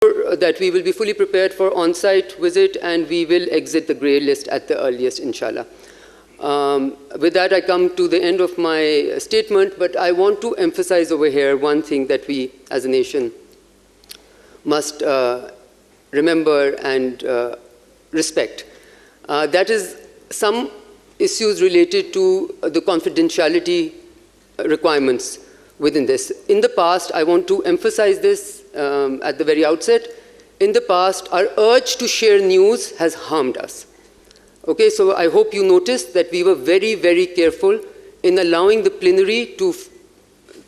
that we will be fully prepared for on-site visit, and we will exit the grey list at the earliest, inshallah. With that, I come to the end of my statement, but I want to emphasize over here one thing that we as a nation must remember and respect. That is some issues related to the confidentiality requirements within this. In the past, I want to emphasize this at the very outset. In the past, our urge to share news has harmed us. Okay, so I hope you noticed that we were very, very careful in allowing the plenary to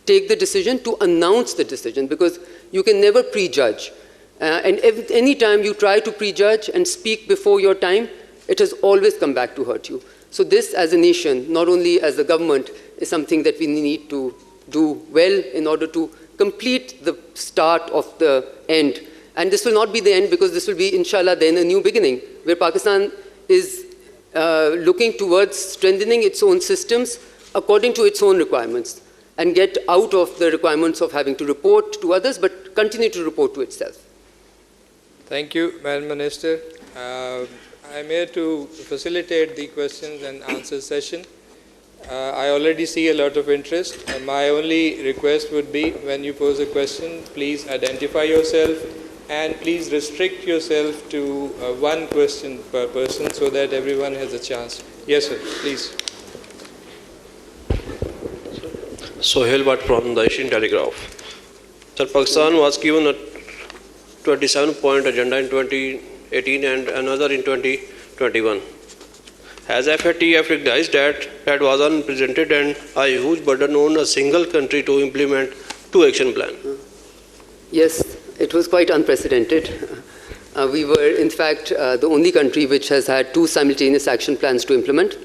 take the decision, to announce the decision, because you can never prejudge. And any time you try to prejudge and speak before your time, it has always come back to hurt you. So this, as a nation, not only as a government, is something that we need to do well in order to complete the start of the end. And this will not be the end, because this will be, inshallah, then a new beginning, where Pakistan is looking towards strengthening its own systems according to its own requirements, and get out of the requirements of having to report to others, but continue to report to itself. Thank you, Madam Minister. I'm here to facilitate the questions and answers session. I already see a lot of interest. My only request would be, when you pose a question, please identify yourself, and please restrict yourself to one question per person, so that everyone has a chance. Yes, sir, please. Sohail Bhatt from the Asian Telegraph. Sir, Pakistan was given a 27-point agenda in 2018 and another in 2021. Has FATF recognized that was unprecedented and a huge burden on a single country to implement two action plans? Yes, it was quite unprecedented. We were, in fact, the only country which has had two simultaneous action plans to implement.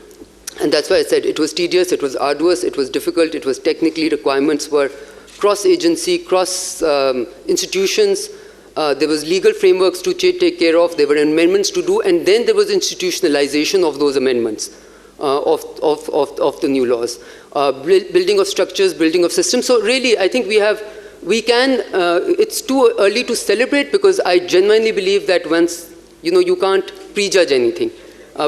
And that's why I said it was tedious, it was arduous, it was difficult, it was technically, requirements were cross-agency, cross-institutions. There was legal frameworks to take care of, there were amendments to do, and then there was institutionalization of those amendments of the new laws. Building of structures, building of systems. So really, I think it's too early to celebrate, because I genuinely believe that once, you can't prejudge anything.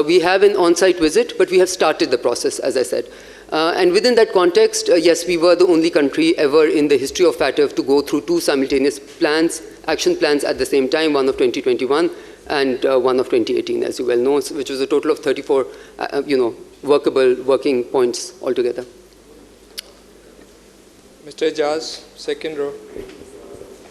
We have an on-site visit, but we have started the process, as I said. And within that context, yes, we were the only country ever in the history of FATF to go through two simultaneous plans, action plans at the same time, one of 2021 and one of 2018, as you well know, which was a total of 34, workable working points altogether. Mr. Ijaz, second row.